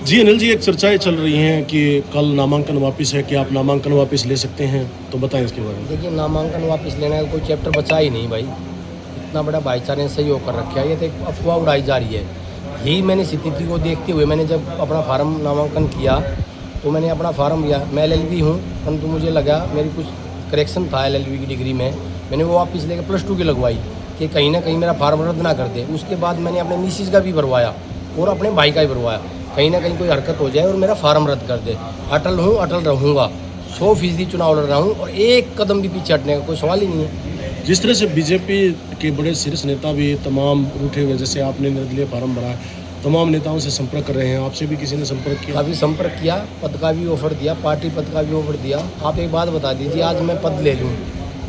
जी अनिल जी, एक चर्चाएं चल रही हैं कि कल नामांकन वापस है, कि आप नामांकन वापस ले सकते हैं, तो बताएं इसके बारे में। देखिए, नामांकन वापस लेने का कोई चैप्टर बचा ही नहीं भाई। इतना बड़ा भाईचारे ने सहयोग कर रखा है, ये तो एक अफवाह उड़ाई जा रही है। यही मैंने स्थिति को देखते हुए मैंने जब अपना फार्म नामांकन किया तो मैंने अपना फार्म लिया। मैं LLB हूँ, परंतु मुझे लगा मेरी कुछ करेक्शन था LLB की डिग्री में, मैंने वो वापस लेकर +2 की लगवाई कि कहीं ना कहीं मेरा फार्म रद्द ना कर दे। उसके बाद मैंने अपने मिसिस का भी भरवाया और अपने भाई का भी भरवाया, कहीं ना कहीं कोई हरकत हो जाए और मेरा फार्म रद्द कर दे। अटल हूँ, अटल रहूँगा, 100% चुनाव लड़ रहा हूँ और एक कदम भी पीछे हटने का कोई सवाल ही नहीं है। जिस तरह से बीजेपी के बड़े शीर्ष नेता भी तमाम रूठे हुए, जैसे आपने निर्दलीय फार्म भरा है, तमाम नेताओं से संपर्क कर रहे हैं, आपसे भी किसी ने संपर्क किया? काफ़ी संपर्क किया, पद का भी ऑफर दिया, पार्टी पद का भी ऑफर दिया। आप एक बात बता दीजिए, आज मैं पद ले लूँ,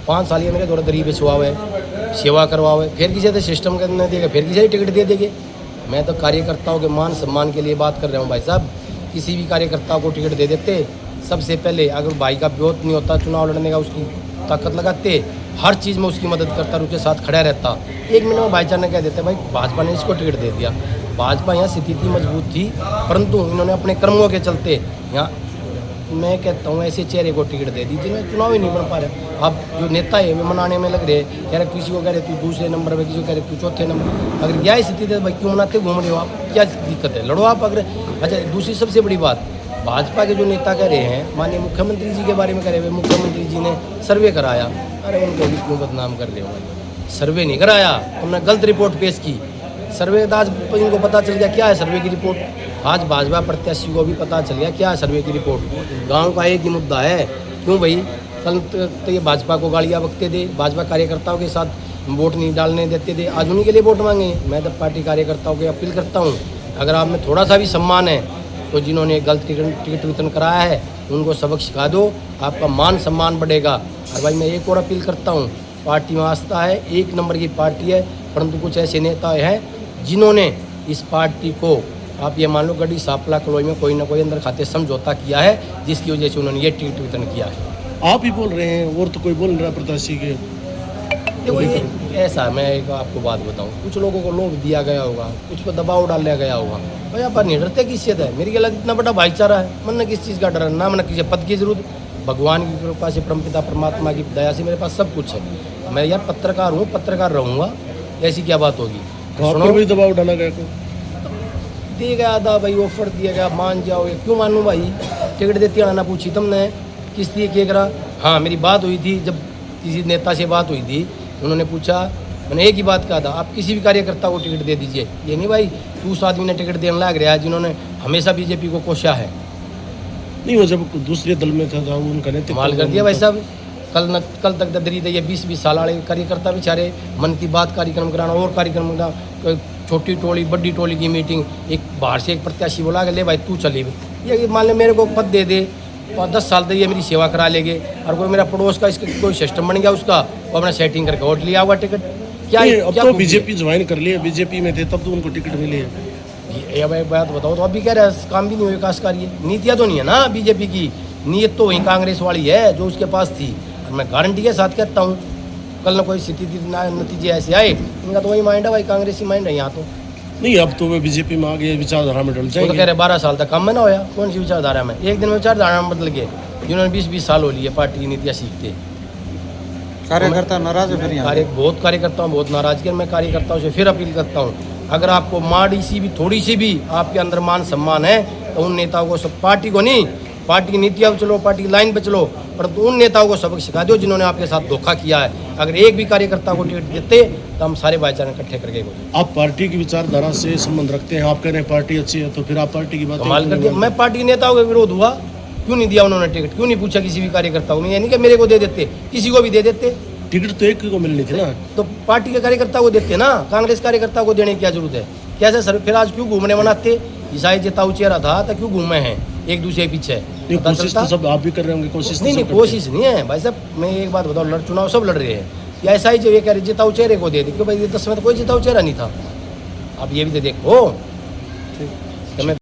5 साल ये मेरे द्वारा गरीब छुआव है, सेवा करवाओ है, फिर किसी से सिस्टम करने देगा, फिर किसी टिकट दे देंगे। मैं तो कार्यकर्ताओं के मान सम्मान के लिए बात कर रहा हूँ भाई साहब। किसी भी कार्यकर्ता को टिकट दे देते, सबसे पहले अगर भाई का विरोध नहीं होता चुनाव लड़ने का, उसकी ताकत लगाते, हर चीज़ में उसकी मदद करता, उसके साथ खड़ा रहता। 1 मिनट में भाईचारा ने कह देते भाई भाजपा ने इसको टिकट दे दिया। भाजपा यहाँ स्थिति मजबूत थी, परंतु इन्होंने अपने कर्मों के चलते यहाँ, मैं कहता हूँ ऐसे चेहरे को टिकट दे दी जिन्हें चुनाव ही नहीं बन पा रहे। अब जो नेता है वे मनाने में लग रहे, कह रहे किसी को कह रहे तू दूसरे नंबर पे, किसी को कह रहे तू चौथे नंबर। अगर यह स्थिति है भाई क्यों मनाते घूम रहे हो आप, क्या दिक्कत है, लड़ो आप। अगर अच्छा, दूसरी सबसे बड़ी बात, भाजपा के जो नेता कह रहे हैं, माननीय मुख्यमंत्री जी के बारे में कह रहे हैं, मुख्यमंत्री जी ने सर्वे कराया। अरे उनको भी क्यों बदनाम कर रहे हो भाई? सर्वे नहीं कराया, तुमने गलत रिपोर्ट पेश की। सर्वे आज इनको पता चल गया क्या है सर्वे की रिपोर्ट। आज भाजपा प्रत्याशी को भी पता चल गया क्या है सर्वे की रिपोर्ट। गांव का एक ही मुद्दा है, क्यों भाई कल तो ये भाजपा को गालियाँ बकते थे, भाजपा कार्यकर्ताओं के साथ वोट नहीं डालने देते थे, आज उन्हीं के लिए वोट मांगे। मैं तो पार्टी कार्यकर्ताओं को अपील करता हूँ, अगर आप में थोड़ा सा भी सम्मान है तो जिन्होंने गलत टिकट वितरण कराया है उनको सबक सिखा दो, आपका मान सम्मान बढ़ेगा। और भाई मैं एक और अपील करता हूँ, पार्टी में आस्था है, 1 नंबर की पार्टी है, परंतु कुछ ऐसे नेता हैं जिन्होंने इस पार्टी को, आप ये मान लो गड्डी सापला कलोई में कोई ना कोई अंदर खाते समझौता किया है, जिसकी वजह से उन्होंने ये टिकट वितरण किया है। आप ही बोल रहे हैं और तो कोई बोल रहा प्रत्याशी के? देखो ये ऐसा, मैं एक आपको बात बताऊं, कुछ लोगों को लोभ दिया गया होगा, कुछ पर दबाव डाला गया होगा। भाई आप नहीं डरते किससे है? मेरी गलत इतना बड़ा भाईचारा है, मन किस चीज़ का डर है, ना मन किसी पद की जरूरत। भगवान की कृपा से, परमपिता परमात्मा की दया से मेरे पास सब कुछ है। मैं यार पत्रकार हूँ, पत्रकार रहूँगा, ऐसी क्या बात होगी? सुनो भी दबाव डाला गया को दिया गया था भाई, ऑफर दिया गया, मान जाओगे। क्यों मानूँ भाई? टिकट देती आना पूछी तुमने, किस लिए क्या करा? हाँ मेरी बात हुई थी, जब किसी नेता से बात हुई थी, उन्होंने पूछा, मैंने एक ही बात कहा था, आप किसी भी कार्यकर्ता को टिकट दे दीजिए। ये नहीं भाई तू उस आदमी ने टिकट देने लग रहा है जिन्होंने हमेशा बीजेपी को कोशा है। नहीं, वो जब दूसरे दल में था उनका नेतृत्व कमाल कर दिया भाई साहब। कल तक ददरी थे ये 20-20 साल वाले कार्यकर्ता बेचारे, मन की बात कार्यक्रम कराना और कार्यक्रम कराना, छोटी टोली बड़ी टोली की मीटिंग, एक बाहर से एक प्रत्याशी बोला कि ले भाई तू चली, ये मान ले मेरे को पद दे दे, 10 साल तक ये मेरी सेवा करा लेंगे, और कोई मेरा पड़ोस का इसका कोई सिस्टम बन गया उसका, वो अपना सेटिंग करके वोट लिया हुआ टिकट। क्या अब तो बीजेपी ज्वाइन कर लिया, बीजेपी में थे तब तो उनको टिकट मिली है। ये भाई बात बताओ, तो अभी कह रहे हैं काम भी नहीं हुआ, विकास कार्य, नीतियाँ तो नहीं है ना बीजेपी की, नीयत तो वही कांग्रेस वाली है जो उसके पास थी। और मैं गारंटी के साथ कहता हूँ, कल ना कोई स्थिति नतीजे ऐसे आए, इनका तो वही माइंड है भाई, कांग्रेसी माइंड है यहाँ तो। नहीं, अब तो वे बीजेपी में आ गए, विचारधारा में डल जाएंगे। वो तो कह रहे 12 साल तक काम में ना होया, कौन सी विचारधारा में? एक दिन में विचारधारा में बदल गए, जिन्होंने 20-20 साल हो लिए पार्टी की नीतियाँ सीखते। कार्यकर्ता नाराज है फिर बहुत कार्यकर्ताओं बहुत नाराज किया। मैं कार्यकर्ताओं से फिर अपील करता हूँ, अगर आपको माड़ी सी भी थोड़ी सी भी आपके अंदर मान सम्मान है तो उन नेताओं को, सब पार्टी को नहीं, पार्टी की नीतियाँ पर चलो, पार्टी की लाइन पर चलो, परंतु उन नेताओं को सबक सिखा दो जिन्होंने आपके साथ धोखा किया है। अगर एक भी कार्यकर्ता को टिकट देते तो हम सारे भाईचारे इकट्ठे करके। आप पार्टी की विचारधारा से संबंध रखते हैं, आप कह रहे हैं पार्टी अच्छी है, तो फिर आप पार्टी की बात कमाल कर दिया। मैं पार्टी के नेताओं का विरोध हुआ, क्यों नहीं दिया उन्होंने टिकट? क्यों नहीं पूछा किसी भी कार्यकर्ता को? ये नहीं कि मेरे को दे देते, किसी को भी दे देते। टिकट तो एक को मिलनी थी ना, तो पार्टी के कार्यकर्ता को देते ना, कांग्रेस कार्यकर्ता को देने की क्या जरूरत है? कैसे सर फिर आज क्यों घूमने मनाते? ईसाई जिताऊ चेहरा था तो क्यों घूमे हैं एक दूसरे के पीछे? कोशिश तो सब आप भी कर रहे होंगे, कोशिश नहीं, कोशिश नहीं है भाई साहब। मैं एक बात बताऊँ, चुनाव सब लड़ रहे हैं, या ऐसा ही जो ये कह रहे जिताऊ चेहरे को दे दे, क्यों भाई 10 में तो कोई जिताऊ चेहरा नहीं था। अब ये भी तो देखो,